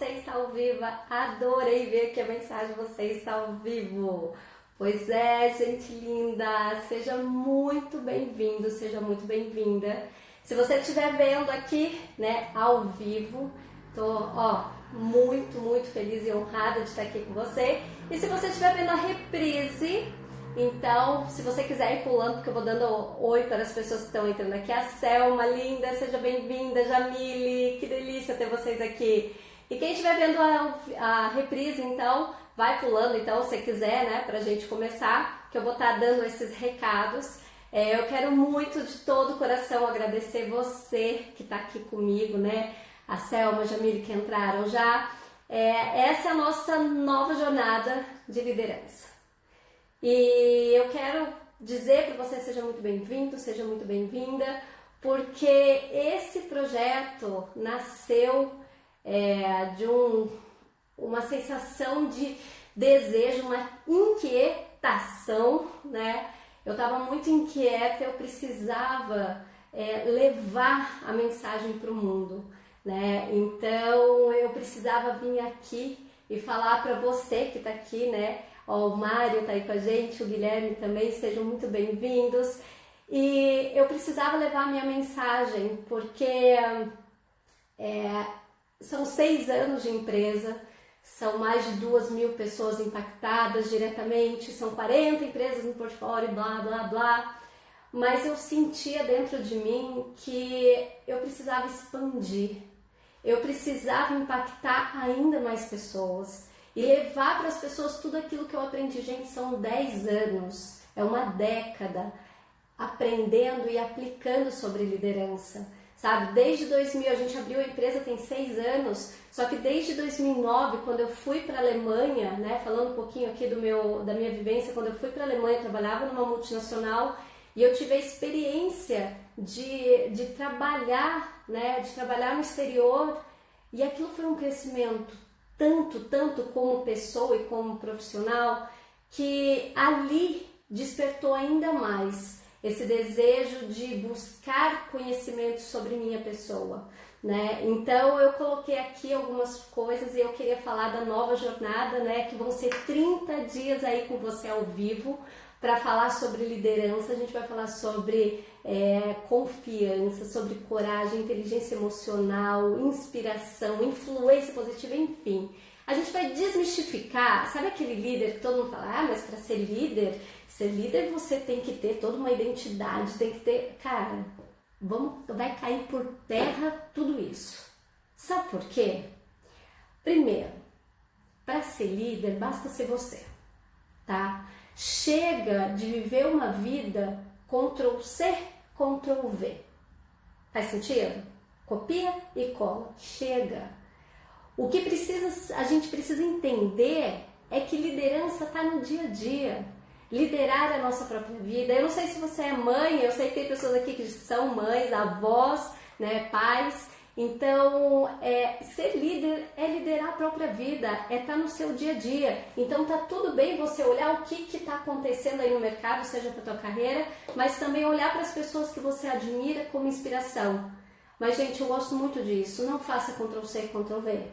você está ao vivo. Adorei ver que a mensagem de você está ao vivo. Pois é, gente linda, seja muito bem-vindo, seja muito bem-vinda. Se você estiver vendo aqui, né, ao vivo, tô, muito feliz e honrada de estar aqui com você. E se você estiver vendo a reprise, então, se você quiser ir pulando, porque eu vou dando oi para as pessoas que estão entrando aqui. A Selma, linda, seja bem-vinda. Jamile, que delícia ter vocês aqui. E quem estiver vendo a reprise, então, vai pulando, então, se quiser, né, para a gente começar, que eu vou estar dando esses recados. Eu quero muito, de todo o coração, agradecer você que está aqui comigo, né? A Selma, a Jamile, que entraram já. Essa é a nossa nova jornada de liderança. E eu quero dizer para você, seja muito bem-vindo, seja muito bem-vinda, porque esse projeto nasceu de uma sensação de desejo, uma inquietação, né? Eu estava muito inquieta, eu precisava levar a mensagem para o mundo, né? Então eu precisava vir aqui e falar para você que está aqui, né? O Mário tá aí com a gente, o Guilherme também, sejam muito bem-vindos. E eu precisava levar a minha mensagem, porque são 6 anos de empresa, são mais de 2.000 pessoas impactadas diretamente, são 40 empresas no portfólio, blá, blá, blá. Mas eu sentia dentro de mim que eu precisava expandir, eu precisava impactar ainda mais pessoas e levar para as pessoas tudo aquilo que eu aprendi. Gente, são 10 anos, é uma década aprendendo e aplicando sobre liderança, sabe? Desde 2000, a gente abriu a empresa tem 6 anos, só que desde 2009, quando eu fui para a Alemanha, né, falando um pouquinho aqui da minha vivência, quando eu fui para a Alemanha, eu trabalhava numa multinacional e eu tive a experiência de trabalhar, né, de trabalhar no exterior, e aquilo foi um crescimento tanto como pessoa e como profissional, que ali despertou ainda mais esse desejo de buscar conhecimento sobre minha pessoa, né? Então eu coloquei aqui algumas coisas e eu queria falar da nova jornada, né? Que vão ser 30 dias aí com você ao vivo para falar sobre liderança. A gente vai falar sobre confiança, sobre coragem, inteligência emocional, inspiração, influência positiva, enfim. A gente vai desmistificar, sabe aquele líder que todo mundo fala, mas para ser líder você tem que ter toda uma identidade, tem que ter... Cara, vai cair por terra tudo isso. Sabe por quê? Primeiro, para ser líder basta ser você, tá? Chega de viver uma vida Ctrl+C, Ctrl+V. Faz sentido? Copia e cola. Chega. O que a gente precisa entender é que liderança está no dia a dia. Liderar a nossa própria vida. Eu não sei se você é mãe, eu sei que tem pessoas aqui que são mães, avós, né, pais. Então, ser líder é liderar a própria vida, é estar no seu dia a dia. Então, tá tudo bem você olhar o que está acontecendo aí no mercado, seja para tua carreira, mas também olhar para as pessoas que você admira como inspiração. Mas, gente, eu gosto muito disso. Não faça Ctrl+C, Ctrl+V.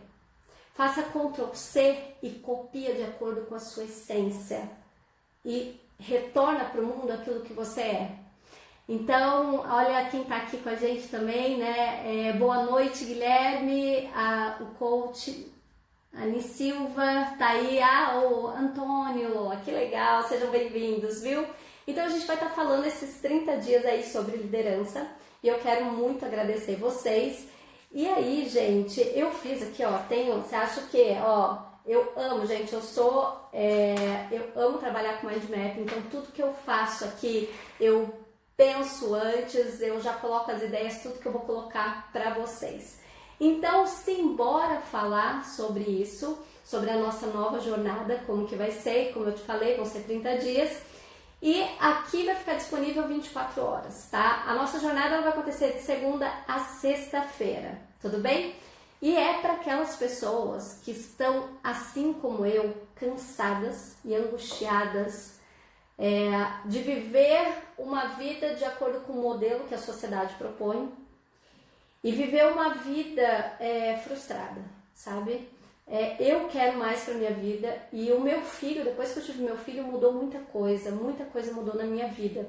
Faça Ctrl+C e copia de acordo com a sua essência. E retorna para o mundo aquilo que você é. Então, olha quem está aqui com a gente também, né? Boa noite, Guilherme, o coach, a Ani Silva, tá aí, o Antônio, que legal, sejam bem-vindos, viu? Então, a gente vai estar falando esses 30 dias aí sobre liderança e eu quero muito agradecer vocês. E aí, gente, eu fiz aqui, você acha que, eu amo, gente, eu amo trabalhar com mind map, então tudo que eu faço aqui, eu penso antes, eu já coloco as ideias, tudo que eu vou colocar para vocês. Então, simbora falar sobre isso, sobre a nossa nova jornada, como que vai ser, como eu te falei, vão ser 30 dias. E aqui vai ficar disponível 24 horas, tá? A nossa jornada vai acontecer de segunda a sexta-feira, tudo bem? E é para aquelas pessoas que estão, assim como eu, cansadas e angustiadas de viver uma vida de acordo com o modelo que a sociedade propõe e viver uma vida frustrada, sabe? Eu quero mais para minha vida. E o meu filho, depois que eu tive meu filho, mudou muita coisa mudou na minha vida.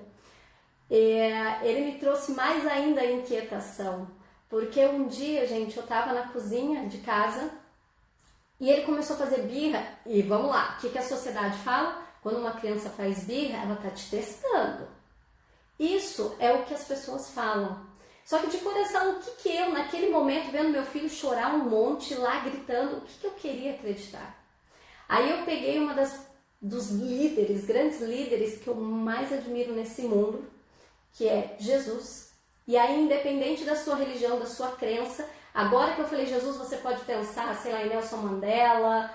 Ele me trouxe mais ainda a inquietação, porque um dia, gente, eu estava na cozinha de casa e ele começou a fazer birra. E vamos lá, o que a sociedade fala? Quando uma criança faz birra, ela está te testando. Isso é o que as pessoas falam. Só que de coração, o que eu, naquele momento, vendo meu filho chorar um monte lá, gritando, o que eu queria acreditar? Aí eu peguei dos líderes, grandes líderes que eu mais admiro nesse mundo, que é Jesus. E aí, independente da sua religião, da sua crença, agora que eu falei Jesus, você pode pensar, sei lá, em Nelson Mandela,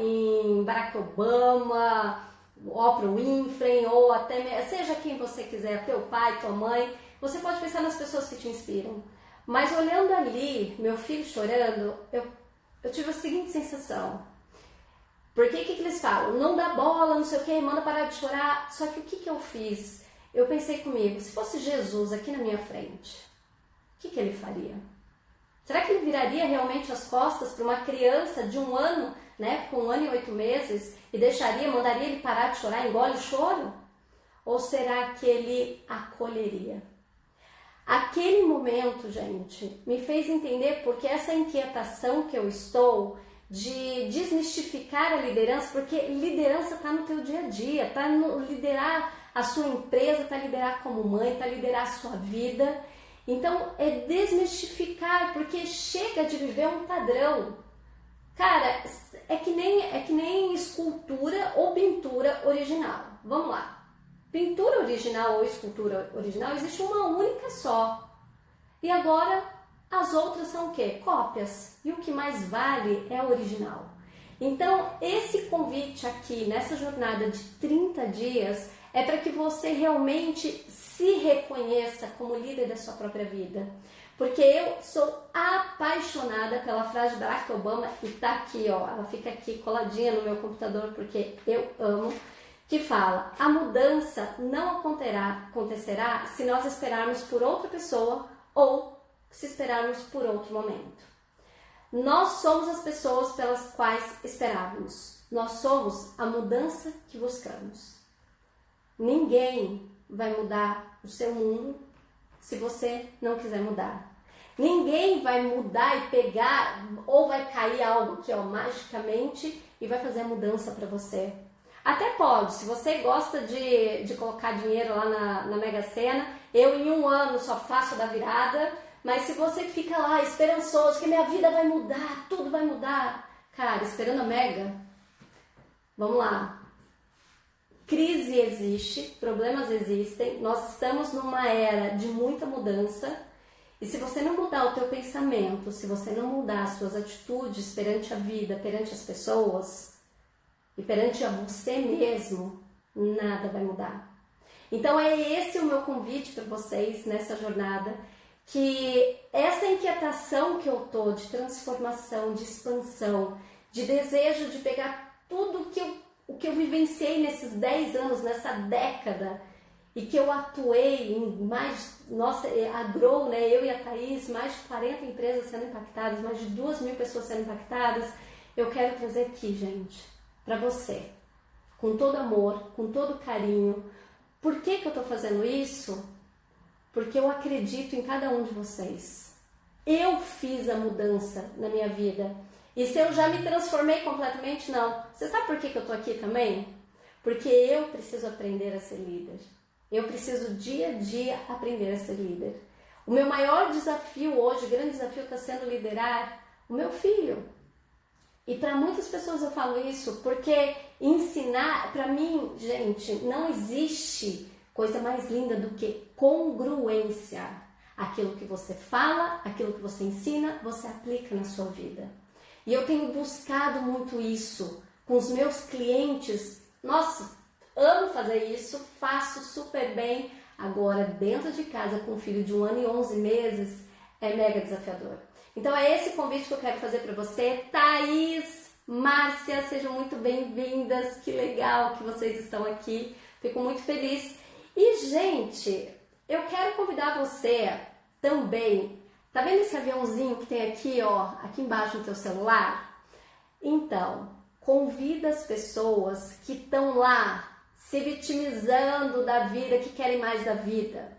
em Barack Obama, Oprah Winfrey, ou até, seja quem você quiser, teu pai, tua mãe, você pode pensar nas pessoas que te inspiram. Mas olhando ali, meu filho chorando, eu tive a seguinte sensação. Porque o que eles falam? Não dá bola, não sei o que, manda parar de chorar. Só que o que eu fiz? Eu pensei comigo, se fosse Jesus aqui na minha frente, o que ele faria? Será que ele viraria realmente as costas para uma criança de 1 ano, né, com 1 ano e 8 meses, e mandaria ele parar de chorar, engole o choro? Ou será que ele acolheria? Aquele momento, gente, me fez entender porque essa inquietação que eu estou de desmistificar a liderança, porque liderança está no teu dia a dia, está no liderar a sua empresa, está liderar como mãe, está liderar a sua vida. Então é desmistificar, porque chega de viver um padrão. Cara, é que nem escultura ou pintura original. Vamos lá. Pintura original ou escultura original existe uma única só. E agora as outras são o quê? Cópias. E o que mais vale é a original. Então, esse convite aqui nessa jornada de 30 dias é para que você realmente se reconheça como líder da sua própria vida. Porque eu sou apaixonada pela frase de Barack Obama, e tá aqui, ó, ela fica aqui coladinha no meu computador porque eu amo, que fala: a mudança não acontecerá se nós esperarmos por outra pessoa ou se esperarmos por outro momento. Nós somos as pessoas pelas quais esperávamos. Nós somos a mudança que buscamos. Ninguém vai mudar o seu mundo se você não quiser mudar. Ninguém vai mudar e pegar, ou vai cair algo que, ó, magicamente, e vai fazer a mudança para você. Até pode, se você gosta de colocar dinheiro lá na Mega Sena, eu em 1 ano só faço da virada, mas se você fica lá esperançoso que minha vida vai mudar, tudo vai mudar, cara, esperando a Mega, vamos lá. Crise existe, problemas existem, nós estamos numa era de muita mudança, e se você não mudar o teu pensamento, se você não mudar as suas atitudes perante a vida, perante as pessoas e perante a você mesmo, nada vai mudar. Então é esse o meu convite para vocês nessa jornada, que essa inquietação que eu tô de transformação, de expansão, de desejo de pegar tudo o que eu vivenciei nesses 10 anos, nessa década, e que eu atuei em a Grow, né, eu e a Thaís, mais de 40 empresas sendo impactadas, mais de 2.000 pessoas sendo impactadas, eu quero trazer aqui, gente, para você, com todo amor, com todo carinho. Por que eu estou fazendo isso? Porque eu acredito em cada um de vocês. Eu fiz a mudança na minha vida. E se eu já me transformei completamente, não. Você sabe por que eu estou aqui também? Porque eu preciso aprender a ser líder. Eu preciso dia a dia aprender a ser líder. O meu maior desafio hoje, o grande desafio, está sendo liderar o meu filho. E para muitas pessoas eu falo isso porque ensinar, para mim, gente, não existe coisa mais linda do que congruência. Aquilo que você fala, aquilo que você ensina, você aplica na sua vida. E eu tenho buscado muito isso com os meus clientes. Nossa, amo fazer isso, faço super bem. Agora, dentro de casa, com um filho de 1 ano e 11 meses, é mega desafiador. Então, é esse convite que eu quero fazer para você. Thaís, Márcia, sejam muito bem-vindas. Que legal que vocês estão aqui. Fico muito feliz. E, gente, eu quero convidar você também. Tá vendo esse aviãozinho que tem aqui, ó, aqui embaixo no teu celular? Então, convida as pessoas que estão lá se vitimizando da vida, que querem mais da vida,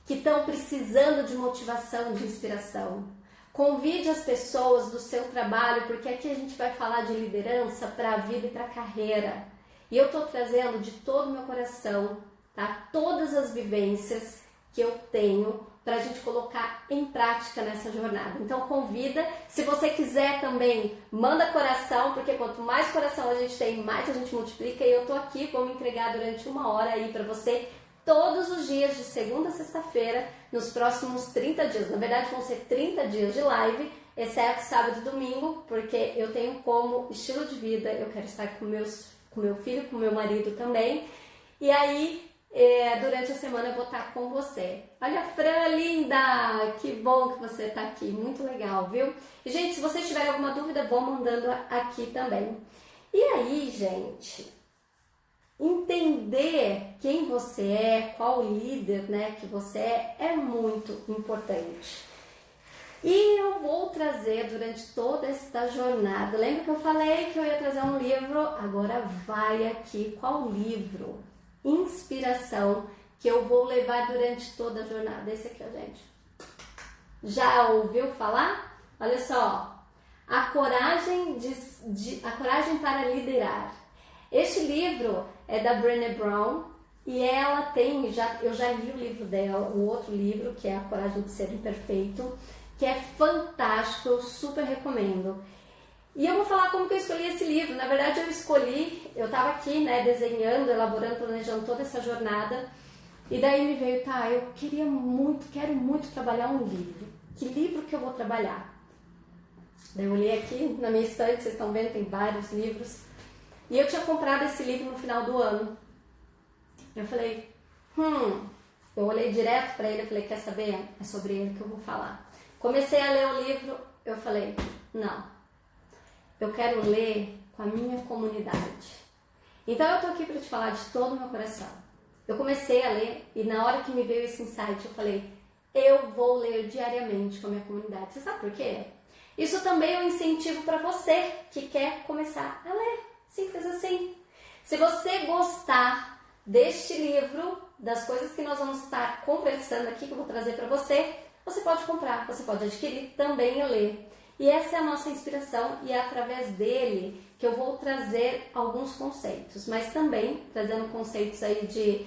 que estão precisando de motivação, de inspiração. Convide as pessoas do seu trabalho, porque aqui a gente vai falar de liderança para a vida e para a carreira. E eu estou trazendo de todo o meu coração, tá? Todas as vivências que eu tenho para a gente colocar em prática nessa jornada. Então convida, se você quiser também, manda coração, porque quanto mais coração a gente tem, mais a gente multiplica. E eu tô aqui, vou me entregar durante 1 hora aí para você, todos os dias, de segunda a sexta-feira, nos próximos 30 dias. Na verdade vão ser 30 dias de live, exceto sábado e domingo, porque eu tenho como estilo de vida, eu quero estar com meu filho, com meu marido também. E aí, durante a semana eu vou estar com você. Olha, Fran, linda! Que bom que você está aqui, muito legal, viu? E, gente, se vocês tiverem alguma dúvida, vão mandando aqui também. E aí, gente, entender quem você é, qual líder, né, que você é muito importante. E eu vou trazer durante toda esta jornada, lembra que eu falei que eu ia trazer um livro? Agora vai aqui, qual livro? Inspiração que eu vou levar durante toda a jornada. Esse aqui, ó, gente. Já ouviu falar? Olha só, a coragem para liderar. Este livro é da Brené Brown e ela tem, eu já li o livro dela, o outro livro que é A Coragem de Ser Imperfeito, que é fantástico, eu super recomendo. E eu vou falar como que eu escolhi esse livro. Na verdade eu estava aqui, né, desenhando, elaborando, planejando toda essa jornada. E daí me veio, tá, eu quero muito trabalhar um livro. Que livro que eu vou trabalhar? Daí eu olhei aqui na minha estante, vocês estão vendo, tem vários livros. E eu tinha comprado esse livro no final do ano. Eu falei, eu olhei direto para ele e falei, quer saber? É sobre ele que eu vou falar. Comecei a ler o livro, eu falei, não. Eu quero ler com a minha comunidade. Então eu tô aqui para te falar de todo o meu coração. Eu comecei a ler e na hora que me veio esse insight, eu falei, eu vou ler diariamente com a minha comunidade. Você sabe por quê? Isso também é um incentivo para você que quer começar a ler. Simples assim. Se você gostar deste livro, das coisas que nós vamos estar conversando aqui, que eu vou trazer para você, você pode comprar, você pode adquirir também e ler. E essa é a nossa inspiração e é através dele que eu vou trazer alguns conceitos, mas também trazendo conceitos aí de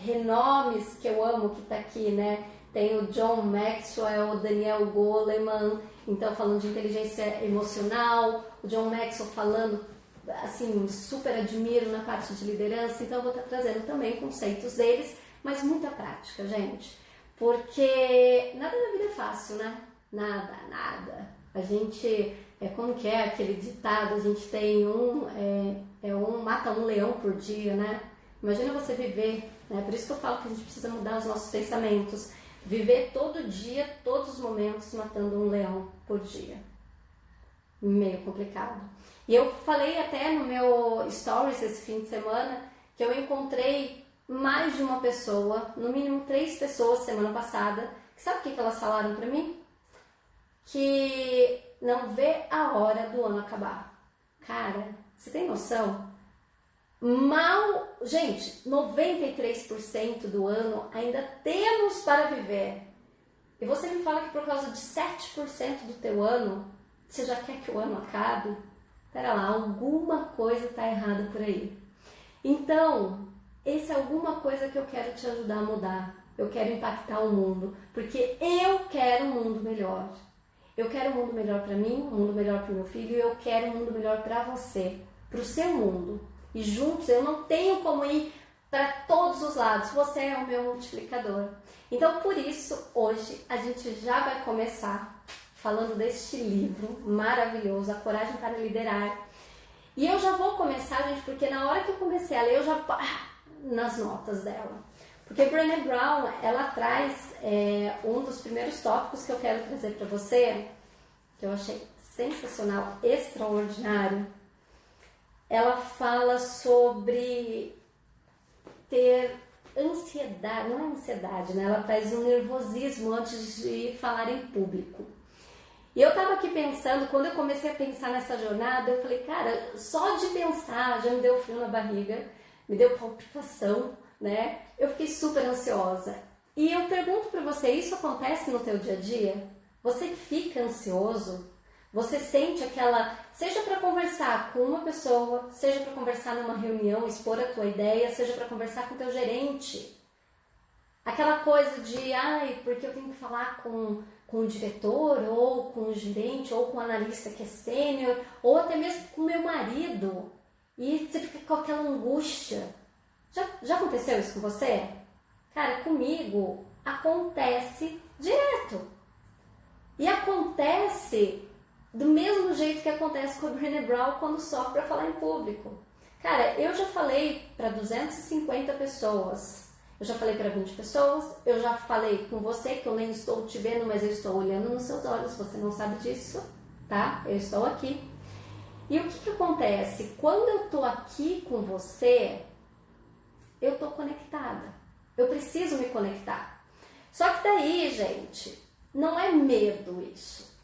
renomes que eu amo, que tá aqui, né? Tem o John Maxwell, o Daniel Goleman, então falando de inteligência emocional, o John Maxwell falando, assim, super admiro na parte de liderança, então eu vou estar trazendo também conceitos deles, mas muita prática, gente, porque nada na vida é fácil, né? Nada. A gente, como que é aquele ditado, a gente tem mata um leão por dia, né? Imagina você viver, né? Por isso que eu falo que a gente precisa mudar os nossos pensamentos. Viver todo dia, todos os momentos, matando um leão por dia. Meio complicado. E eu falei até no meu stories esse fim de semana que eu encontrei mais de uma pessoa, no mínimo 3 pessoas semana passada, que sabe o que elas falaram pra mim? Que não vê a hora do ano acabar. Cara, você tem noção? Gente, 93% do ano ainda temos para viver. E você me fala que por causa de 7% do teu ano, você já quer que o ano acabe? Pera lá, alguma coisa está errada por aí. Então, essa é alguma coisa que eu quero te ajudar a mudar. Eu quero impactar o mundo, porque eu quero um mundo melhor. Eu quero um mundo melhor para mim, um mundo melhor para o meu filho, e eu quero um mundo melhor para você, para o seu mundo. E juntos eu não tenho como ir para todos os lados, você é o meu multiplicador. Então, por isso, hoje a gente já vai começar falando deste livro maravilhoso, A Coragem para Liderar. E eu já vou começar, gente, porque na hora que eu comecei a ler, eu já nas notas dela. Porque Brené Brown, ela traz um dos primeiros tópicos que eu quero trazer para você, que eu achei sensacional, extraordinário. Ela fala sobre ter ansiedade, não é ansiedade, né? Ela traz um nervosismo antes de falar em público. E eu tava aqui pensando, quando eu comecei a pensar nessa jornada, eu falei, cara, só de pensar já me deu frio na barriga, me deu palpitação, né? Eu fiquei super ansiosa. E eu pergunto pra você, isso acontece no teu dia a dia? Você fica ansioso? Você sente aquela, seja para conversar com uma pessoa, seja para conversar numa reunião, expor a tua ideia, seja para conversar com o teu gerente. Aquela coisa de, ai, porque eu tenho que falar com o diretor, ou com o gerente, ou com o analista que é sênior, ou até mesmo com o meu marido. E você fica com aquela angústia. Já aconteceu isso com você? Cara, comigo acontece direto. E acontece do mesmo jeito que acontece com a Brené Brown quando sofre para falar em público. Cara, eu já falei para 250 pessoas, eu já falei para 20 pessoas, eu já falei com você, que eu nem estou te vendo, mas eu estou olhando nos seus olhos, você não sabe disso, tá? Eu estou aqui. E o que acontece? Quando eu estou aqui com você, eu estou conectada. Eu preciso me conectar. Só que daí, gente, não é medo isso.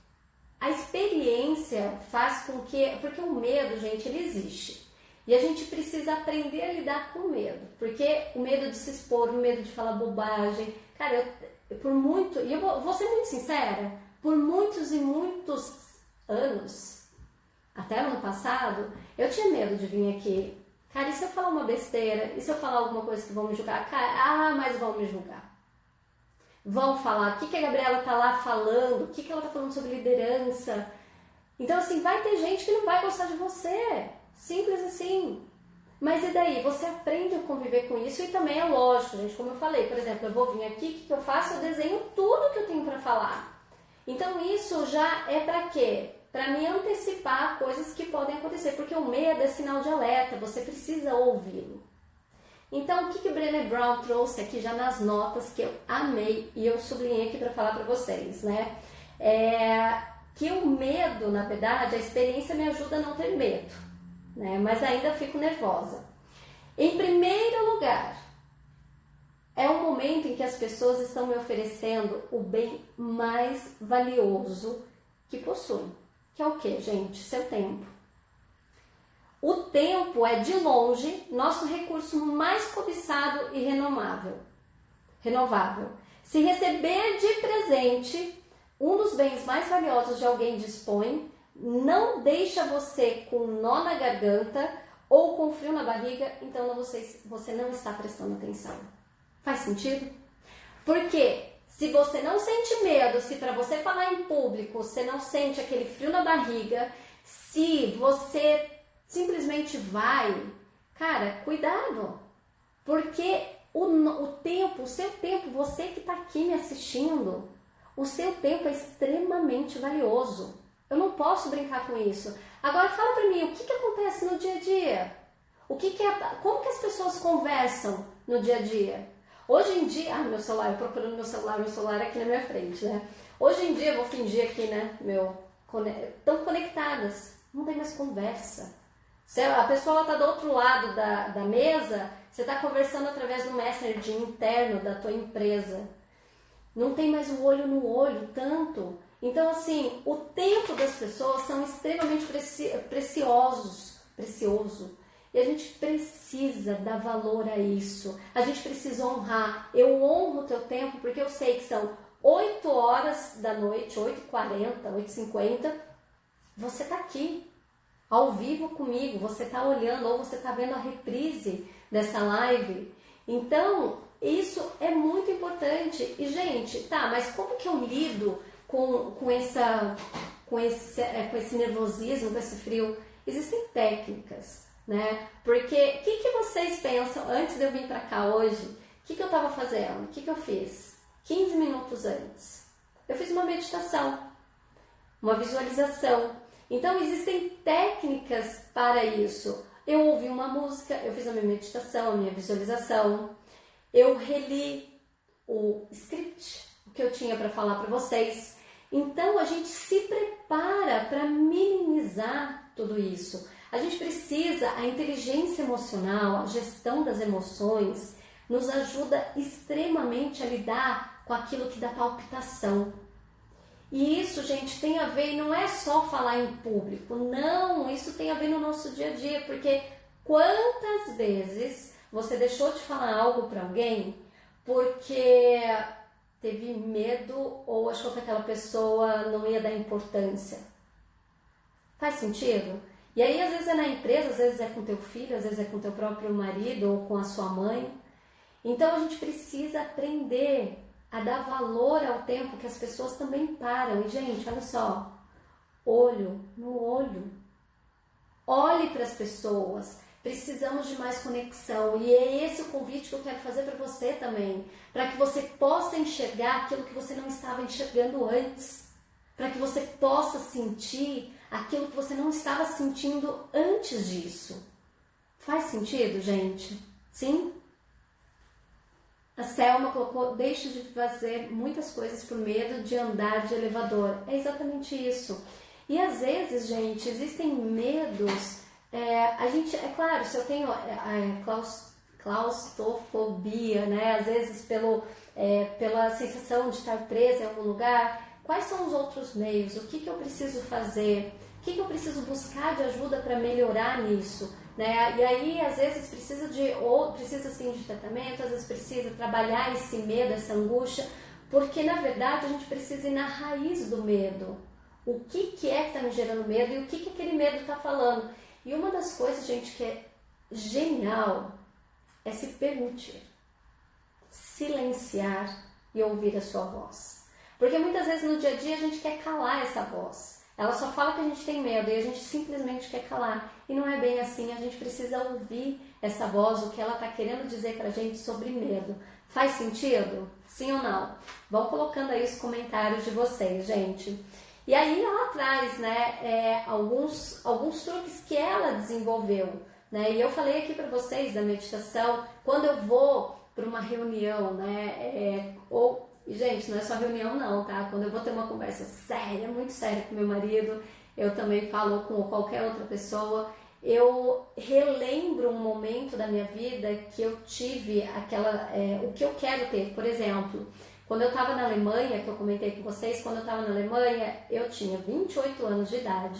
A experiência faz com que... Porque o medo, gente, ele existe. E a gente precisa aprender a lidar com o medo. Porque o medo de se expor, o medo de falar bobagem... Cara, por muito... E eu vou ser muito sincera. Por muitos e muitos anos, até ano passado, eu tinha medo de vir aqui. Cara, e se eu falar uma besteira? E se eu falar alguma coisa que vão me julgar? Cara, mas vão me julgar. Vão falar o que a Gabriela tá lá falando, o que ela tá falando sobre liderança. Então, assim, vai ter gente que não vai gostar de você. Simples assim. Mas e daí? Você aprende a conviver com isso e também é lógico, gente. Como eu falei, por exemplo, eu vou vir aqui, o que eu faço? Eu desenho tudo que eu tenho para falar. Então, isso já é para quê? Para me antecipar coisas que podem acontecer. Porque o medo é sinal de alerta, você precisa ouvi-lo. Então, o que Brené Brown trouxe aqui já nas notas, que eu amei e eu sublinhei aqui para falar para vocês, né? Que o medo, na verdade, a experiência me ajuda a não ter medo, né? Mas ainda fico nervosa. Em primeiro lugar, é um momento em que as pessoas estão me oferecendo o bem mais valioso que possuem. Que é o quê, gente? Seu tempo. O tempo é, de longe, nosso recurso mais cobiçado e renovável. Se receber de presente um dos bens mais valiosos de alguém dispõe, não deixa você com nó na garganta ou com frio na barriga, então você não está prestando atenção. Faz sentido? Porque se você não sente medo, se para você falar em público você não sente aquele frio na barriga, se você simplesmente vai, cara, cuidado, porque o tempo, o seu tempo, você que está aqui me assistindo, o seu tempo é extremamente valioso. Eu não posso brincar com isso. Agora fala para mim, o que acontece no dia a dia? Como que as pessoas conversam no dia a dia? Hoje em dia, meu celular, eu procurando meu celular aqui na minha frente, né? Hoje em dia, eu vou fingir aqui, né, estão conectadas, não tem mais conversa. Se a pessoa está do outro lado da mesa, você está conversando através do Messenger interno da tua empresa. Não tem mais o olho no olho tanto. Então, assim, o tempo das pessoas são extremamente precioso. E a gente precisa dar valor a isso. A gente precisa honrar. Eu honro o teu tempo porque eu sei que são 8 horas da noite, 8h40, 8h50. Você está aqui, ao vivo comigo. Você está olhando ou você está vendo a reprise dessa live. Então, isso é muito importante. E, gente, tá, mas como que eu lido com esse nervosismo, com esse frio? Existem técnicas, né? Porque o que vocês pensam antes de eu vir para cá hoje? O que eu estava fazendo? O que eu fiz? 15 minutos antes. Eu fiz uma meditação, uma visualização. Então, existem técnicas para isso. Eu ouvi uma música, eu fiz a minha meditação, a minha visualização. Eu reli o script, o que eu tinha para falar para vocês. Então, a gente se prepara para minimizar tudo isso. A gente precisa, a inteligência emocional, a gestão das emoções, nos ajuda extremamente a lidar com aquilo que dá palpitação. E isso, gente, tem a ver, e não é só falar em público, não, isso tem a ver no nosso dia a dia, porque quantas vezes você deixou de falar algo para alguém porque teve medo ou achou que aquela pessoa não ia dar importância? Faz sentido? E aí, às vezes é na empresa, às vezes é com teu filho, às vezes é com teu próprio marido ou com a sua mãe. Então, a gente precisa aprender a dar valor ao tempo que as pessoas também param. E, gente, olha só, olho no olho. Olhe para as pessoas. Precisamos de mais conexão. E é esse o convite que eu quero fazer para você também. Para que você possa enxergar aquilo que você não estava enxergando antes. Para que você possa sentir aquilo que você não estava sentindo antes disso. Faz sentido, gente? Sim? A Selma colocou, deixe de fazer muitas coisas por medo de andar de elevador. É exatamente isso. E às vezes, gente, existem medos. A gente, é claro, se eu tenho claustrofobia, né? Às vezes pela sensação de estar presa em algum lugar, quais são os outros meios? O que eu preciso fazer? O que eu preciso buscar de ajuda para melhorar nisso? Né? E aí, às vezes, precisa sim de tratamento, às vezes precisa trabalhar esse medo, essa angústia, porque na verdade a gente precisa ir na raiz do medo. O que é que está me gerando medo e o que aquele medo está falando? E uma das coisas, gente, que é genial é se permitir silenciar e ouvir a sua voz. Porque muitas vezes no dia a dia a gente quer calar essa voz. Ela só fala que a gente tem medo e a gente simplesmente quer calar. E não é bem assim, a gente precisa ouvir essa voz, o que ela está querendo dizer pra gente sobre medo. Faz sentido? Sim ou não? Vão colocando aí os comentários de vocês, gente. E aí ela traz, né, alguns truques que ela desenvolveu. Né? E eu falei aqui para vocês da meditação, quando eu vou para uma reunião, né, e, gente, não é só reunião não, tá? Quando eu vou ter uma conversa séria, muito séria com meu marido, eu também falo com qualquer outra pessoa, eu relembro um momento da minha vida que eu tive o que eu quero ter. Por exemplo, quando eu estava na Alemanha, que eu comentei com vocês, quando eu estava na Alemanha, eu tinha 28 anos de idade.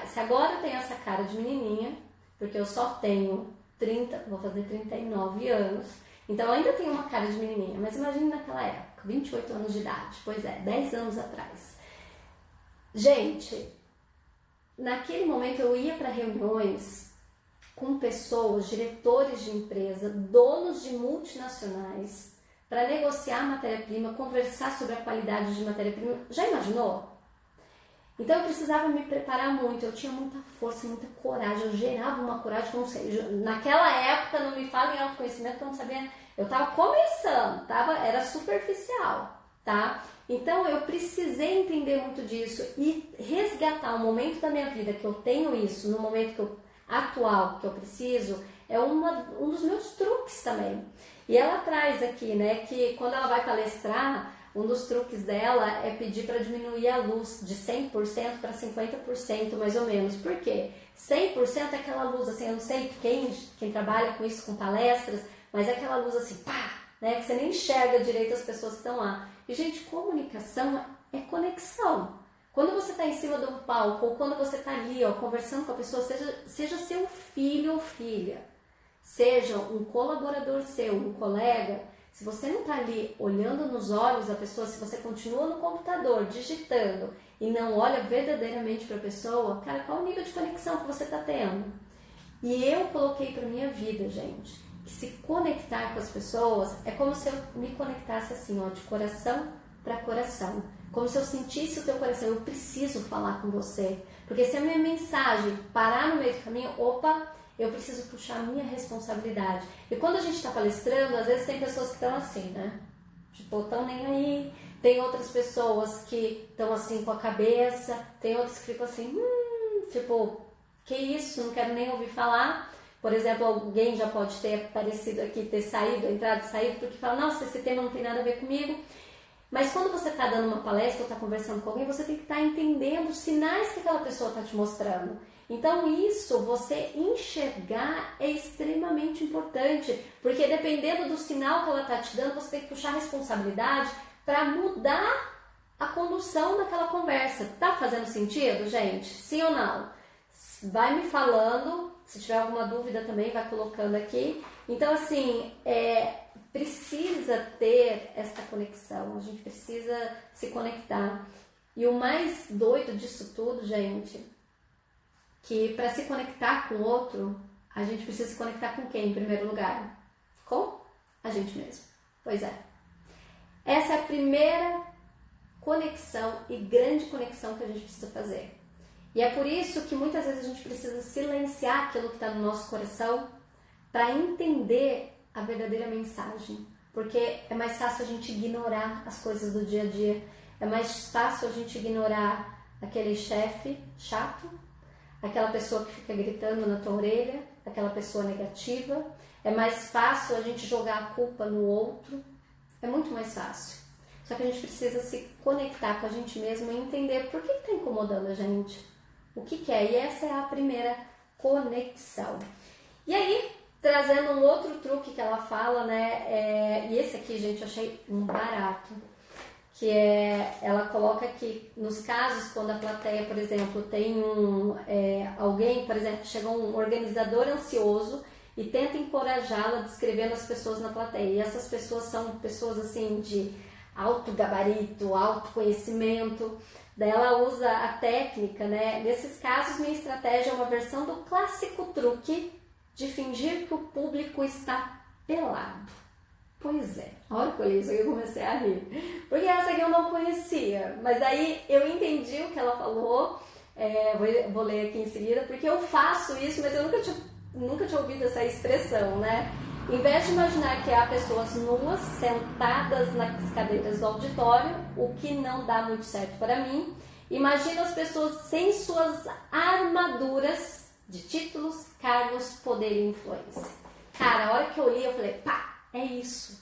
Se agora eu tenho essa cara de menininha, porque eu só tenho 30, vou fazer 39 anos, então eu ainda tenho uma cara de menininha, mas imagine naquela época, 28 anos de idade, pois é, 10 anos atrás. Gente, naquele momento eu ia para reuniões com pessoas, diretores de empresa, donos de multinacionais, para negociar matéria-prima, conversar sobre a qualidade de matéria-prima. Já imaginou? Então eu precisava me preparar muito, eu tinha muita força, muita coragem, eu gerava uma coragem que eu não sei. Naquela época, não me fala em autoconhecimento, que eu não sabia, eu estava começando, era superficial, tá? Então eu precisei entender muito disso e resgatar o momento da minha vida que eu tenho isso, no momento atual que eu preciso, é um dos meus truques também. E ela traz aqui, né, que quando ela vai palestrar, um dos truques dela é pedir para diminuir a luz de 100% para 50% mais ou menos. Por quê? 100% é aquela luz assim, eu não sei quem trabalha com isso, com palestras, mas é aquela luz assim, pá, né, que você nem enxerga direito as pessoas que estão lá. E, gente, comunicação é conexão. Quando você está em cima de um palco ou quando você está ali, ó, conversando com a pessoa, seja seu filho ou filha, seja um colaborador seu, um colega, se você não está ali olhando nos olhos da pessoa, se você continua no computador digitando e não olha verdadeiramente para a pessoa, cara, qual o nível de conexão que você está tendo? E eu coloquei para minha vida, gente, que se conectar com as pessoas é como se eu me conectasse assim, ó, de coração para coração. Como se eu sentisse o teu coração, eu preciso falar com você. Porque se a minha mensagem parar no meio do caminho, eu preciso puxar a minha responsabilidade. E quando a gente está palestrando, às vezes tem pessoas que estão assim, né? Tipo, estão nem aí. Tem outras pessoas que estão assim com a cabeça. Tem outras que ficam assim, tipo, que isso, não quero nem ouvir falar. Por exemplo, alguém já pode ter aparecido aqui, ter saído, entrado e saído, porque fala, nossa, esse tema não tem nada a ver comigo. Mas quando você está dando uma palestra ou está conversando com alguém, você tem que estar entendendo os sinais que aquela pessoa está te mostrando. Então isso, você enxergar é extremamente importante, porque dependendo do sinal que ela está te dando, você tem que puxar a responsabilidade para mudar a condução daquela conversa. Tá fazendo sentido, gente? Sim ou não? Vai me falando, se tiver alguma dúvida também vai colocando aqui. Então, assim, precisa ter essa conexão, a gente precisa se conectar. E o mais doido disso tudo, gente, que para se conectar com o outro, a gente precisa se conectar com quem em primeiro lugar? Com a gente mesmo. Pois é. Essa é a primeira conexão e grande conexão que a gente precisa fazer. E é por isso que muitas vezes a gente precisa silenciar aquilo que está no nosso coração para entender a verdadeira mensagem. Porque é mais fácil a gente ignorar as coisas do dia a dia. É mais fácil a gente ignorar aquele chefe chato, aquela pessoa que fica gritando na tua orelha, aquela pessoa negativa. É mais fácil a gente jogar a culpa no outro. É muito mais fácil. Só que a gente precisa se conectar com a gente mesmo e entender por que está incomodando a gente. O que é? E essa é a primeira conexão. E aí, trazendo um outro truque que ela fala, né? E esse aqui, gente, eu achei um barato. Que é, ela coloca que nos casos quando a plateia, por exemplo, tem alguém, por exemplo, chega um organizador ansioso e tenta encorajá-la descrevendo as pessoas na plateia. E essas pessoas são pessoas assim de alto gabarito, alto conhecimento. Daí ela usa a técnica, né? Nesses casos, minha estratégia é uma versão do clássico truque de fingir que o público está pelado. Pois é, a hora que eu li isso aqui eu comecei a rir, porque essa aqui eu não conhecia, mas aí eu entendi o que ela falou, vou ler aqui em seguida, porque eu faço isso, mas eu nunca tinha ouvido essa expressão, né? Em vez de imaginar que há pessoas nuas sentadas nas cadeiras do auditório, o que não dá muito certo para mim, imagino as pessoas sem suas armaduras de títulos, cargos, poder e influência. Cara, a hora que eu li, eu falei, pá! É isso.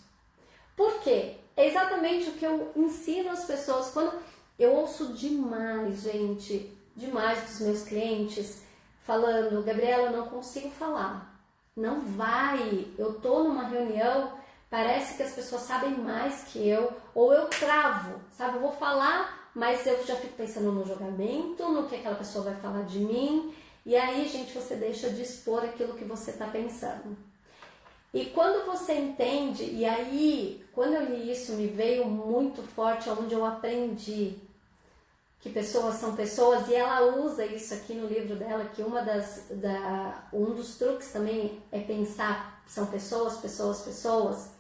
Por quê? É exatamente o que eu ensino às pessoas. Quando eu ouço demais, gente, demais dos meus clientes falando, Gabriela, eu não consigo falar. Não vai. Eu tô numa reunião, parece que as pessoas sabem mais que eu, ou eu travo, sabe? Eu vou falar, mas eu já fico pensando no julgamento, no que aquela pessoa vai falar de mim. E aí, gente, você deixa de expor aquilo que você tá pensando. E quando você entende, e aí, quando eu li isso, me veio muito forte onde eu aprendi que pessoas são pessoas, e ela usa isso aqui no livro dela, que um dos truques também é pensar, são pessoas, pessoas, pessoas,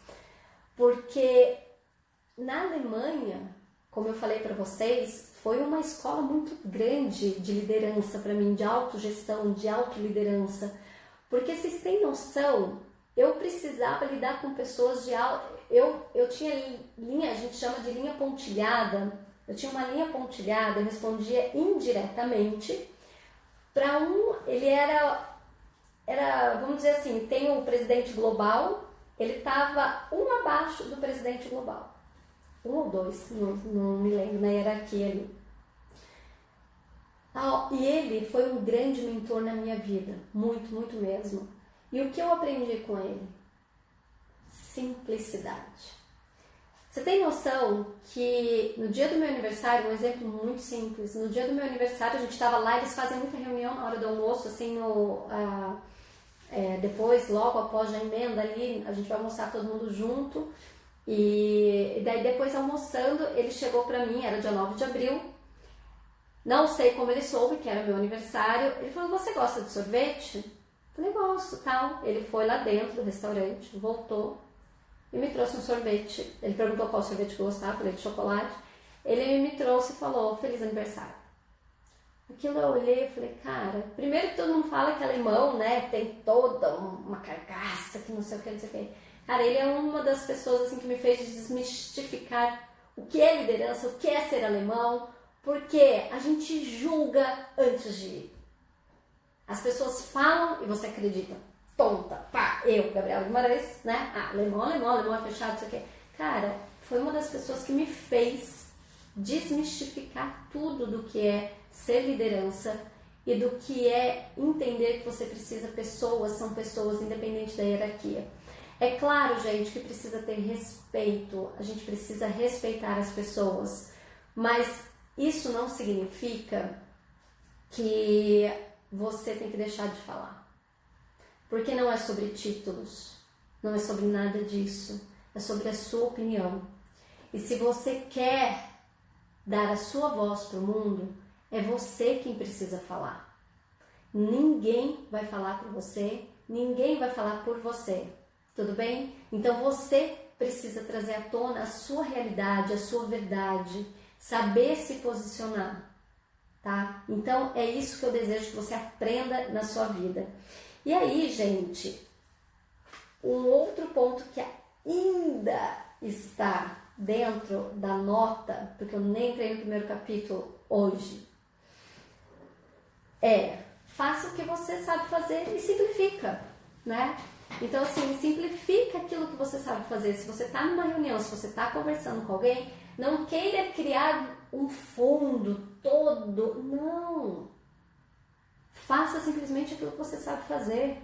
porque na Alemanha, como eu falei para vocês, foi uma escola muito grande de liderança para mim, de autogestão, de autoliderança, porque vocês têm noção. Eu precisava lidar com pessoas de alto... Eu tinha linha, a gente chama de linha pontilhada. Eu tinha uma linha pontilhada, eu respondia indiretamente para ele era, vamos dizer assim, tem o presidente global, ele estava um abaixo do presidente global. Um ou dois, não me lembro, na hierarquia ali. E ele foi um grande mentor na minha vida, muito, muito mesmo. E o que eu aprendi com ele? Simplicidade. Você tem noção que no dia do meu aniversário, um exemplo muito simples, no dia do meu aniversário a gente estava lá, eles fazem muita reunião na hora do almoço, assim, depois, logo após a emenda ali, a gente vai almoçar todo mundo junto, e daí depois almoçando, ele chegou pra mim, era dia 9 de abril, não sei como ele soube que era meu aniversário, ele falou, você gosta de sorvete? Falei, gosto, tal. Ele foi lá dentro do restaurante, voltou e me trouxe um sorvete. Ele perguntou qual sorvete que eu gostava, falei de chocolate. Ele me trouxe e falou, feliz aniversário. Aquilo eu olhei e falei, cara, primeiro que todo mundo fala que alemão, né, tem toda uma carcaça, que não sei o que, não sei o que. Cara, ele é uma das pessoas assim, que me fez desmistificar o que é liderança, o que é ser alemão, porque a gente julga antes de ir. As pessoas falam e você acredita. Tonta. Pá, eu, Gabriela Guimarães, né? Alemão é fechado, não sei o quê. Cara, foi uma das pessoas que me fez desmistificar tudo do que é ser liderança e do que é entender que você precisa são pessoas, independente da hierarquia. É claro, gente, que precisa ter respeito. A gente precisa respeitar as pessoas. Mas isso não significa que você tem que deixar de falar. Porque não é sobre títulos, não é sobre nada disso, é sobre a sua opinião. E se você quer dar a sua voz para o mundo, é você quem precisa falar. Ninguém vai falar por você, ninguém vai falar por você, tudo bem? Então você precisa trazer à tona a sua realidade, a sua verdade, saber se posicionar, tá? Então é isso que eu desejo que você aprenda na sua vida. E aí, gente, um outro ponto que ainda está dentro da nota, porque eu nem entrei no primeiro capítulo hoje, faça o que você sabe fazer e simplifica, né? Então, assim, simplifica aquilo que você sabe fazer. Se você está numa reunião, se você está conversando com alguém, não queira criar um fundo todo, não. Faça simplesmente aquilo que você sabe fazer.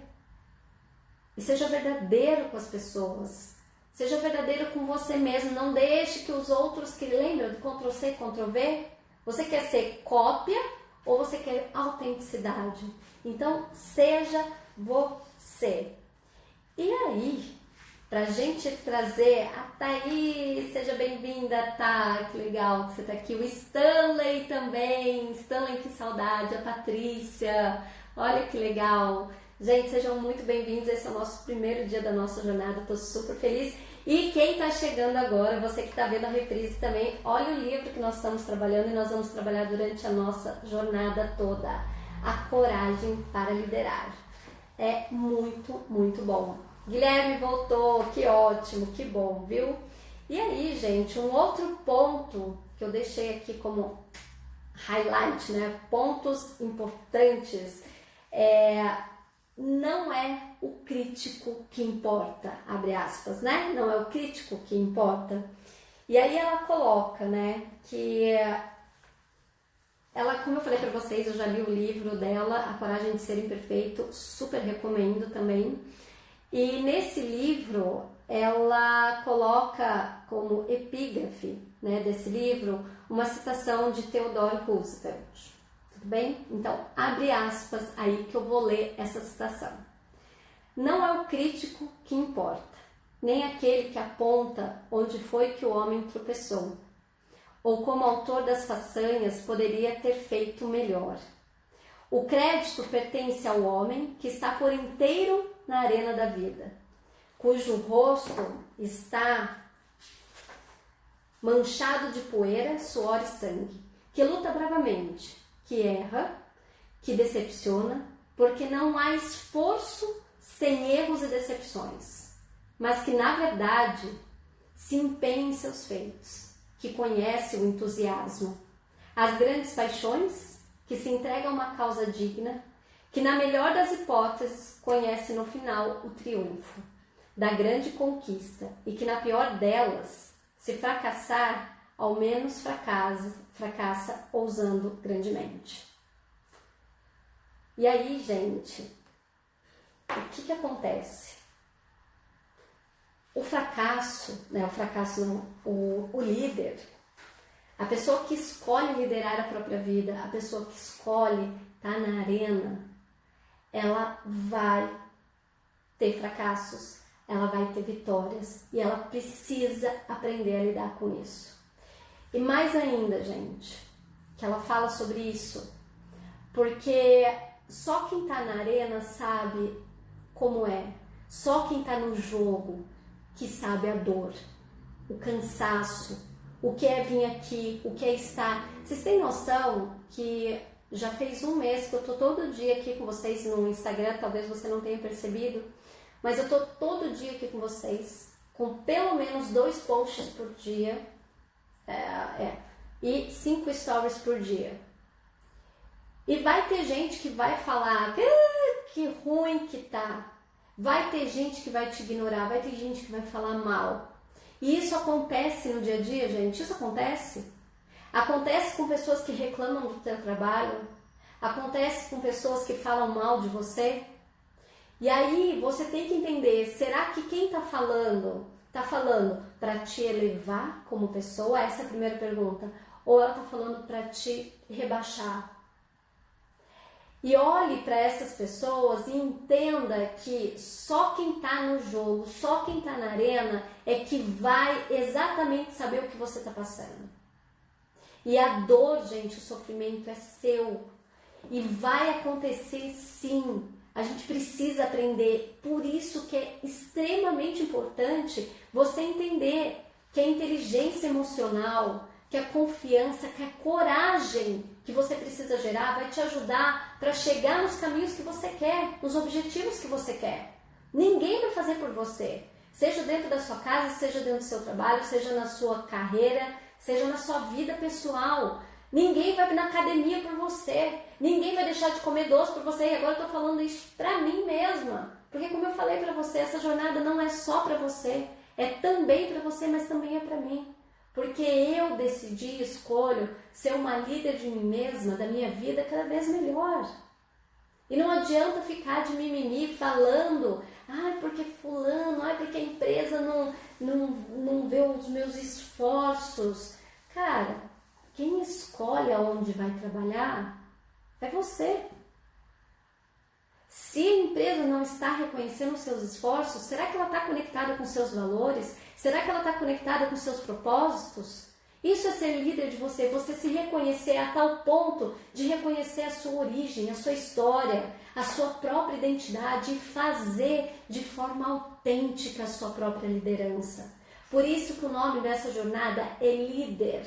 E seja verdadeiro com as pessoas. Seja verdadeiro com você mesmo. Não deixe que os outros, que lembra do Ctrl+C, Ctrl+V? Você quer ser cópia ou você quer autenticidade? Então, seja você. E aí, pra gente trazer a Thaís, seja bem-vinda, Tá, que legal que você tá aqui. O Stanley também, Stanley, que saudade, a Patrícia, olha que legal. Gente, sejam muito bem-vindos, esse é o nosso primeiro dia da nossa jornada, tô super feliz. E quem tá chegando agora, você que tá vendo a reprise também, olha o livro que nós estamos trabalhando e nós vamos trabalhar durante a nossa jornada toda. A Coragem para Liderar. É muito, muito bom. Guilherme voltou, que ótimo, que bom, viu? E aí, gente, um outro ponto que eu deixei aqui como highlight, né? Pontos importantes, não é o crítico que importa, abre aspas, né? Não é o crítico que importa. E aí ela coloca, né, que ela, como eu falei para vocês, eu já li o livro dela, A Coragem de Ser Imperfeito, super recomendo também. E nesse livro, ela coloca como epígrafe, né, desse livro, uma citação de Theodore Roosevelt. Tudo bem? Então, abre aspas aí que eu vou ler essa citação. Não é o crítico que importa, nem aquele que aponta onde foi que o homem tropeçou, ou como autor das façanhas poderia ter feito melhor. O crédito pertence ao homem que está por inteiro na arena da vida, cujo rosto está manchado de poeira, suor e sangue, que luta bravamente, que erra, que decepciona, porque não há esforço sem erros e decepções, mas que na verdade se empenha em seus feitos, que conhece o entusiasmo, as grandes paixões, que se entrega a uma causa digna, que na melhor das hipóteses conhece no final o triunfo da grande conquista e que na pior delas, se fracassar, ao menos fracassa ousando grandemente. E aí, gente, o que acontece? O fracasso, né, o líder, a pessoa que escolhe liderar a própria vida, a pessoa que escolhe estar na arena, ela vai ter fracassos, ela vai ter vitórias e ela precisa aprender a lidar com isso. E mais ainda, gente, que ela fala sobre isso, porque só quem está na arena sabe como é, só quem está no jogo que sabe a dor, o cansaço, o que é vir aqui, o que é estar. Vocês têm noção que já fez um mês que eu tô todo dia aqui com vocês no Instagram, talvez você não tenha percebido, mas eu tô todo dia aqui com vocês, com pelo menos 2 posts por dia e 5 stories por dia. E vai ter gente que vai falar que ruim que tá. Vai ter gente que vai te ignorar, vai ter gente que vai falar mal. E isso acontece no dia a dia, gente? Isso acontece? Acontece com pessoas que reclamam do teu trabalho? Acontece com pessoas que falam mal de você? E aí você tem que entender, será que quem está falando tá falando para te elevar como pessoa? Essa é a primeira pergunta. Ou ela tá falando para te rebaixar? E olhe para essas pessoas e entenda que só quem está no jogo, só quem está na arena é que vai exatamente saber o que você está passando. E a dor, gente, o sofrimento é seu. E vai acontecer sim. A gente precisa aprender. Por isso que é extremamente importante você entender que a inteligência emocional, que a confiança, que a coragem que você precisa gerar vai te ajudar para chegar nos caminhos que você quer, nos objetivos que você quer. Ninguém vai fazer por você, seja dentro da sua casa, seja dentro do seu trabalho, seja na sua carreira, seja na sua vida pessoal. Ninguém vai na academia por você, ninguém vai deixar de comer doce por você. E agora eu estou falando isso para mim mesma, porque como eu falei para você, essa jornada não é só para você, é também para você, mas também é para mim. Porque eu decidi, escolho ser uma líder de mim mesma, da minha vida, cada vez melhor. E não adianta ficar de mimimi falando, porque fulano, porque a empresa não vê os meus esforços. Cara, quem escolhe aonde vai trabalhar é você. Se a empresa não está reconhecendo os seus esforços, será que ela está conectada com seus valores? Será que ela está conectada com seus propósitos? Isso é ser líder de você, você se reconhecer a tal ponto de reconhecer a sua origem, a sua história, a sua própria identidade e fazer de forma autêntica a sua própria liderança. Por isso que o nome dessa jornada é líder.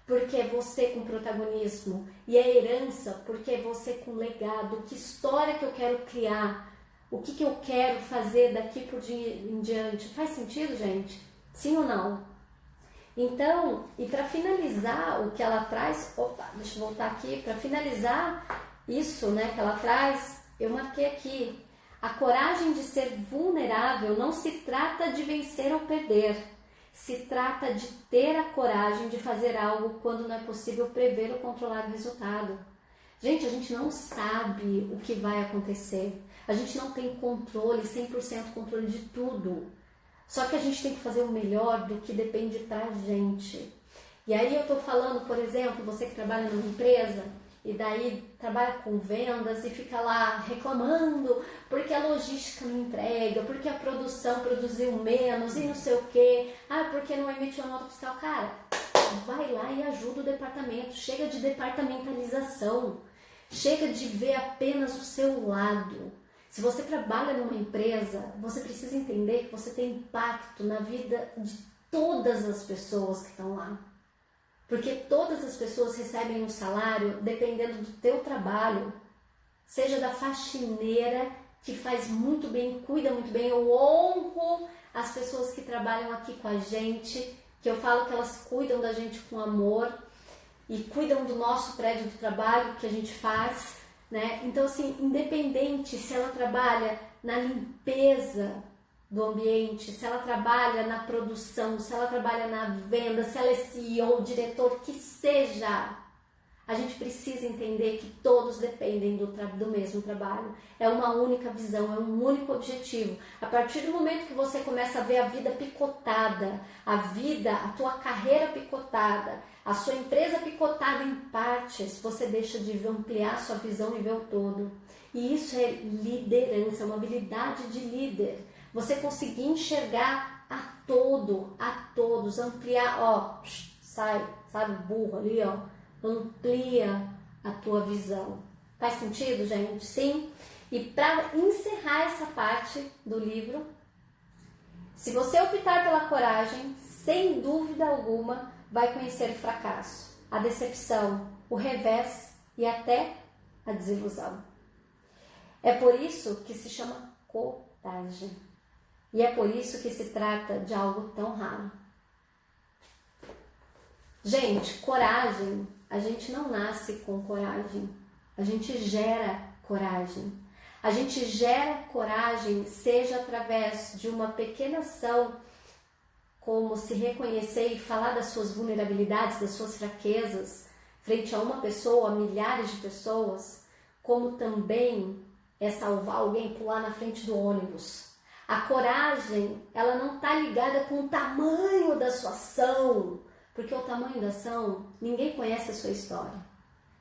Porque é você com protagonismo, e a herança, porque é você com legado, que história que eu quero criar, o que eu quero fazer daqui por em diante. Faz sentido, gente? Sim ou não? Então, e para finalizar o que ela traz, deixa eu voltar aqui, para finalizar isso, né, que ela traz, eu marquei aqui, a coragem de ser vulnerável não se trata de vencer ou perder. Se trata de ter a coragem de fazer algo quando não é possível prever ou controlar o resultado. Gente, a gente não sabe o que vai acontecer. A gente não tem controle, 100% controle de tudo. Só que a gente tem que fazer o melhor do que depende pra gente. E aí eu tô falando, por exemplo, você que trabalha numa empresa e daí trabalha com vendas e fica lá reclamando porque a logística não entrega, porque a produção produziu menos e não sei o quê, porque não emitiu a nota fiscal. Cara, vai lá e ajuda o departamento, chega de departamentalização, chega de ver apenas o seu lado. Se você trabalha numa empresa, você precisa entender que você tem impacto na vida de todas as pessoas que estão lá. Porque todas as pessoas recebem um salário dependendo do teu trabalho, seja da faxineira que faz muito bem, cuida muito bem. Eu honro as pessoas que trabalham aqui com a gente, que eu falo que elas cuidam da gente com amor e cuidam do nosso prédio do trabalho que a gente faz, né? Então, assim, independente se ela trabalha na limpeza do ambiente, se ela trabalha na produção, se ela trabalha na venda, se ela é CEO, diretor, que seja, a gente precisa entender que todos dependem do mesmo trabalho. É uma única visão, é um único objetivo. A partir do momento que você começa a ver a vida picotada, a tua carreira picotada, a sua empresa picotada em partes, você deixa de ampliar a sua visão e ver o todo. E isso é liderança, é uma habilidade de líder. Você conseguir enxergar a todos, ampliar, sai, sabe, burro ali, amplia a tua visão. Faz sentido, gente? Sim? E para encerrar essa parte do livro, se você optar pela coragem, sem dúvida alguma, vai conhecer o fracasso, a decepção, o revés e até a desilusão. É por isso que se chama coragem. E é por isso que se trata de algo tão raro. Gente, coragem, a gente não nasce com coragem. A gente gera coragem. A gente gera coragem, seja através de uma pequena ação, como se reconhecer e falar das suas vulnerabilidades, das suas fraquezas, frente a uma pessoa, a milhares de pessoas, como também é salvar alguém, pular na frente do ônibus. A coragem, ela não está ligada com o tamanho da sua ação, porque o tamanho da ação, ninguém conhece a sua história.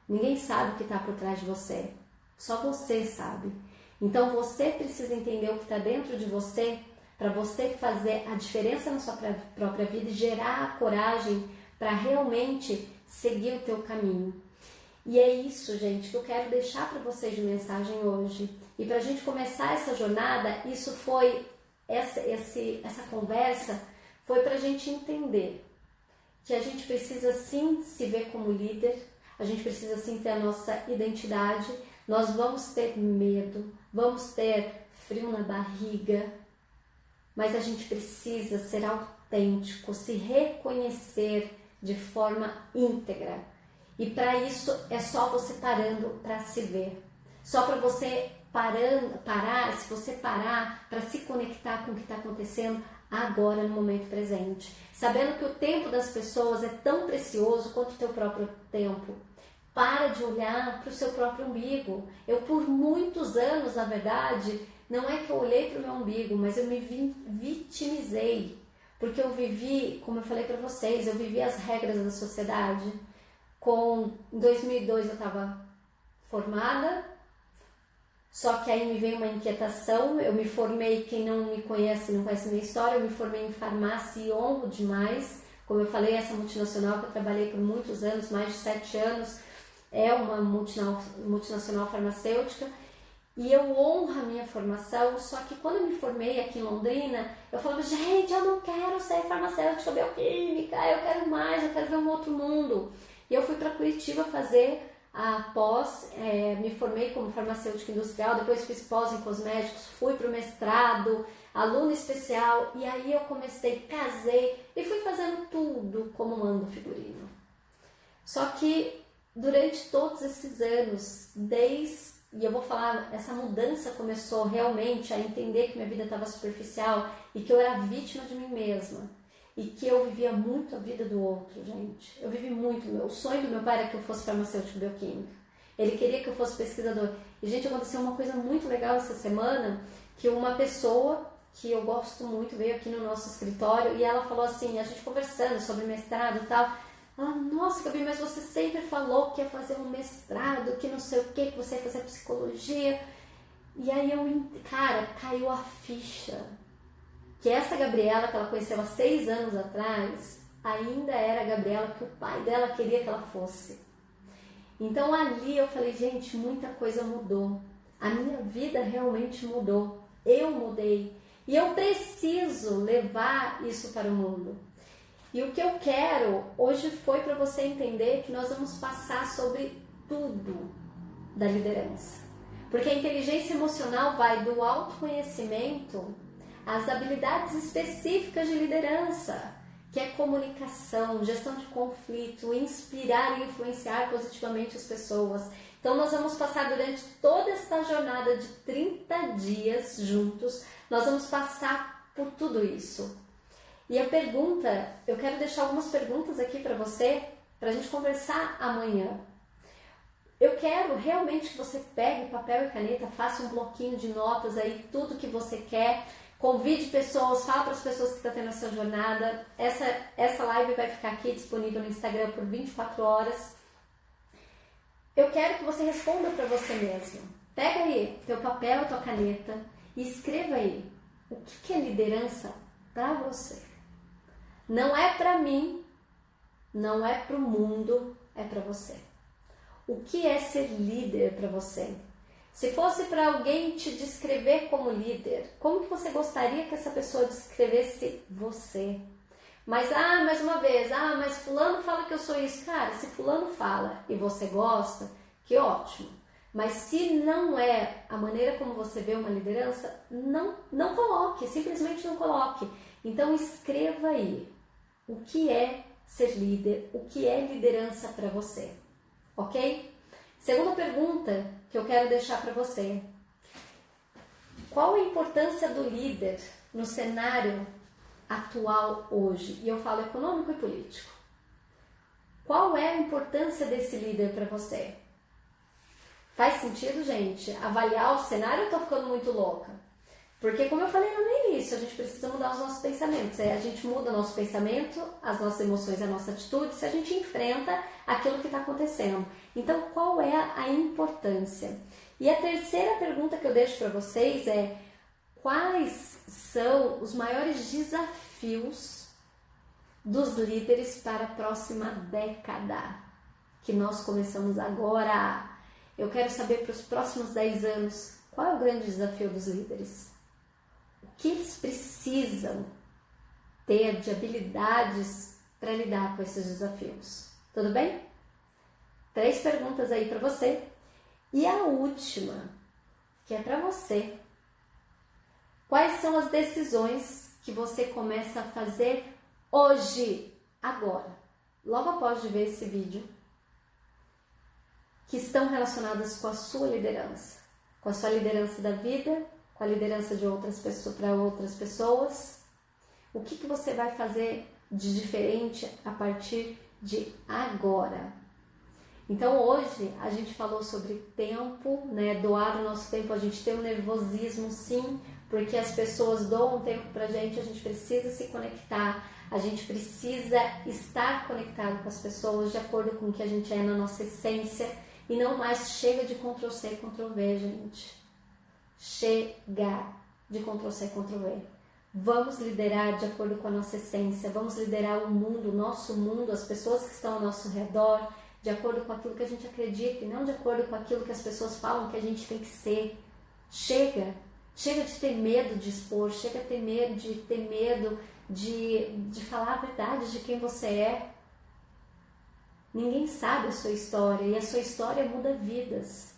Ninguém sabe o que está por trás de você. Só você sabe. Então você precisa entender o que está dentro de você para você fazer a diferença na sua própria vida e gerar a coragem para realmente seguir o teu caminho. E é isso, gente, que eu quero deixar para vocês de mensagem hoje. E para a gente começar essa jornada, isso foi, essa conversa foi para a gente entender que a gente precisa sim se ver como líder, a gente precisa sim ter a nossa identidade, nós vamos ter medo, vamos ter frio na barriga, mas a gente precisa ser autêntico, se reconhecer de forma íntegra. E para isso é só você parando para se ver. Só para você parar, se você parar para se conectar com o que está acontecendo agora no momento presente. Sabendo que o tempo das pessoas é tão precioso quanto o teu próprio tempo. Para de olhar para o seu próprio umbigo. Eu por muitos anos, na verdade, não é que eu olhei para o meu umbigo, mas eu me vitimizei. Porque eu vivi, como eu falei para vocês, eu vivi as regras da sociedade. Em 2002 eu estava formada, só que aí me veio uma inquietação, eu me formei, quem não me conhece, não conhece minha história, eu me formei em farmácia e honro demais, como eu falei, essa multinacional que eu trabalhei por muitos anos, mais de 7 anos, é uma multinacional farmacêutica, e eu honro a minha formação, só que quando eu me formei aqui em Londrina, eu falava, gente, eu não quero ser farmacêutica bioquímica, eu quero mais, eu quero ver um outro mundo. E eu fui para Curitiba fazer a pós, me formei como farmacêutica industrial, depois fiz pós em cosméticos, fui para o mestrado, aluna especial, e aí eu casei e fui fazendo tudo como manda o figurino. Só que durante todos esses anos, e eu vou falar, essa mudança começou realmente a entender que minha vida estava superficial e que eu era vítima de mim mesma. E que eu vivia muito a vida do outro, gente. Eu vivi muito. O sonho do meu pai era que eu fosse farmacêutico bioquímico. Ele queria que eu fosse pesquisador. E, gente, aconteceu uma coisa muito legal essa semana, que uma pessoa que eu gosto muito veio aqui no nosso escritório e ela falou assim, a gente conversando sobre mestrado e tal. Ela, nossa, Gabi, mas você sempre falou que ia fazer um mestrado, que não sei o que você ia fazer psicologia. E aí cara, caiu a ficha. Que essa Gabriela que ela conheceu há 6 anos atrás, ainda era a Gabriela que o pai dela queria que ela fosse. Então ali eu falei, gente, muita coisa mudou. A minha vida realmente mudou. Eu mudei. E eu preciso levar isso para o mundo. E o que eu quero hoje foi para você entender que nós vamos passar sobre tudo da liderança. Porque a inteligência emocional vai do autoconhecimento às habilidades específicas de liderança, que é comunicação, gestão de conflito, inspirar e influenciar positivamente as pessoas. Então nós vamos passar durante toda essa jornada de 30 dias juntos, nós vamos passar por tudo isso. E a pergunta, eu quero deixar algumas perguntas aqui para você, para a gente conversar amanhã. Eu quero realmente que você pegue papel e caneta, faça um bloquinho de notas aí, tudo que você quer, convide pessoas, fala para as pessoas que estão tendo essa jornada. Essa live vai ficar aqui disponível no Instagram por 24 horas. Eu quero que você responda para você mesmo. Pega aí teu papel e tua caneta e escreva aí o que é liderança para você. Não é para mim, não é para o mundo, é para você. O que é ser líder para você? Se fosse para alguém te descrever como líder, como que você gostaria que essa pessoa descrevesse você? Mas mas fulano fala que eu sou isso. Cara, se fulano fala e você gosta, que ótimo. Mas se não é a maneira como você vê uma liderança, não coloque, simplesmente não coloque. Então escreva aí o que é ser líder, o que é liderança para você, ok? Segunda pergunta que eu quero deixar para você. Qual a importância do líder no cenário atual hoje? E eu falo econômico e político. Qual é a importância desse líder para você? Faz sentido, gente? Avaliar o cenário ou eu tô ficando muito louca? Porque, como eu falei lá no início, a gente precisa mudar os nossos pensamentos. A gente muda o nosso pensamento, as nossas emoções, a nossa atitude, se a gente enfrenta aquilo que está acontecendo. Então, qual é a importância? E a terceira pergunta que eu deixo para vocês é: quais são os maiores desafios dos líderes para a próxima década? Que nós começamos agora. Eu quero saber para os próximos 10 anos, qual é o grande desafio dos líderes? O que eles precisam ter de habilidades para lidar com esses desafios? Tudo bem? 3 perguntas aí para você. E a última, que é para você. Quais são as decisões que você começa a fazer hoje, agora, logo após de ver esse vídeo, que estão relacionadas com a sua liderança? Com a sua liderança da vida, com a liderança de outras pessoas para outras pessoas. O que você vai fazer de diferente a partir de agora? Então hoje a gente falou sobre tempo, né? Doar o nosso tempo. A gente tem um nervosismo, sim, porque as pessoas doam tempo pra gente. A gente precisa se conectar, a gente precisa estar conectado com as pessoas de acordo com o que a gente é na nossa essência. E não mais chega de Ctrl+C e Ctrl+V, gente. Chega de Ctrl+C e Ctrl+V. Vamos liderar de acordo com a nossa essência. Vamos liderar o mundo, o nosso mundo, as pessoas que estão ao nosso redor, de acordo com aquilo que a gente acredita e não de acordo com aquilo que as pessoas falam que a gente tem que ser. Chega. Chega de ter medo de expor. Chega de ter medo de falar a verdade de quem você é. Ninguém sabe a sua história e a sua história muda vidas.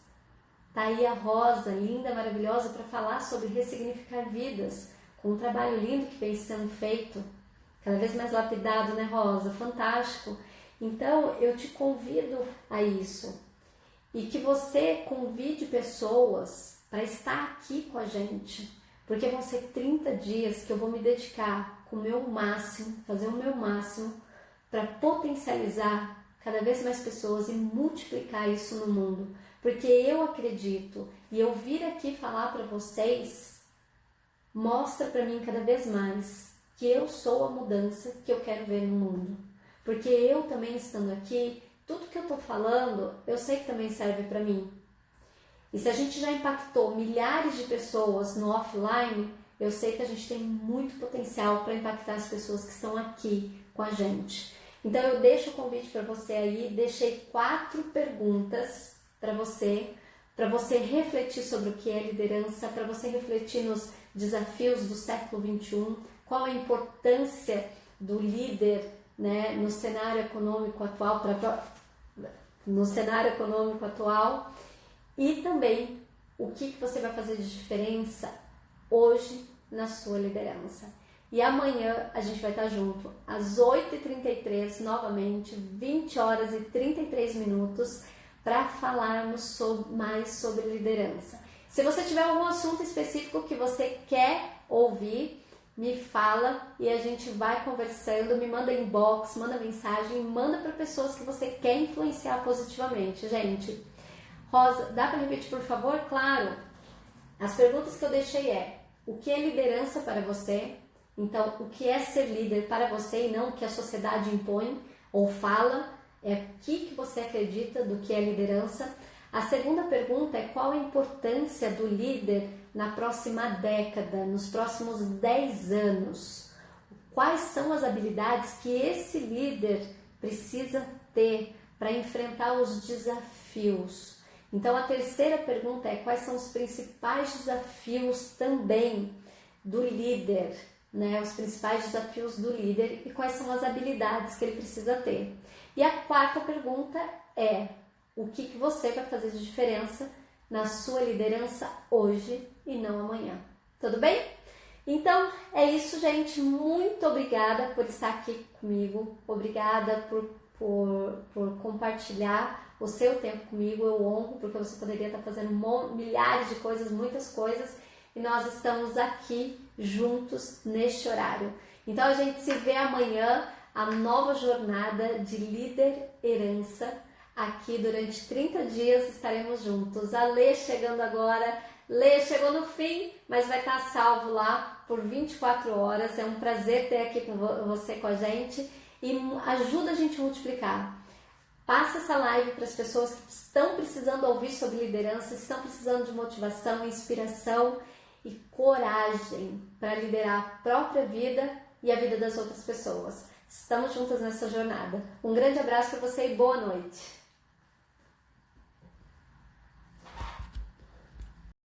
Tá aí a Rosa, linda, maravilhosa, para falar sobre ressignificar vidas, com um trabalho lindo que vem sendo feito, cada vez mais lapidado, né, Rosa? Fantástico. Então, eu te convido a isso e que você convide pessoas para estar aqui com a gente, porque vão ser 30 dias que eu vou me dedicar com o meu máximo, fazer o meu máximo para potencializar cada vez mais pessoas e multiplicar isso no mundo. Porque eu acredito, e eu vir aqui falar para vocês, mostra para mim cada vez mais que eu sou a mudança que eu quero ver no mundo. Porque eu também estando aqui, tudo que eu estou falando, eu sei que também serve para mim. E se a gente já impactou milhares de pessoas no offline, eu sei que a gente tem muito potencial para impactar as pessoas que estão aqui com a gente. Então eu deixo o convite para você aí, deixei 4 perguntas para você refletir sobre o que é liderança, para você refletir nos desafios do século XXI, qual a importância do líder, né, no cenário econômico atual, e também o que você vai fazer de diferença hoje na sua liderança. E amanhã a gente vai estar junto às 8h33, novamente, 20h33, para falarmos mais sobre liderança. Se você tiver algum assunto específico que você quer ouvir, me fala e a gente vai conversando, me manda inbox, manda mensagem, manda para pessoas que você quer influenciar positivamente, gente. Rosa, dá para repetir, por favor? Claro. As perguntas que eu deixei é: o que é liderança para você? Então, o que é ser líder para você e não o que a sociedade impõe ou fala? É o que você acredita do que é liderança? A segunda pergunta é: qual a importância do líder na próxima década, nos próximos 10 anos? Quais são as habilidades que esse líder precisa ter para enfrentar os desafios? Então, a terceira pergunta é: quais são os principais desafios também do líder? Né, os principais desafios do líder e quais são as habilidades que ele precisa ter. E a quarta pergunta é: o que você vai fazer de diferença na sua liderança hoje e não amanhã? Tudo bem? Então é isso, gente. Muito obrigada por estar aqui comigo. Obrigada por compartilhar o seu tempo comigo. Eu honro, porque você poderia estar fazendo milhares de coisas, muitas coisas. E nós estamos aqui juntos neste horário. Então a gente se vê amanhã, a nova jornada de liderança. Aqui durante 30 dias estaremos juntos. A Lê chegando agora. lê, chegou no fim, mas vai estar salvo lá por 24 horas. É um prazer ter aqui com você com a gente e ajuda a gente a multiplicar. Passa essa live para as pessoas que estão precisando ouvir sobre liderança, estão precisando de motivação, inspiração e coragem para liderar a própria vida e a vida das outras pessoas. Estamos juntas nessa jornada. Um grande abraço para você e boa noite.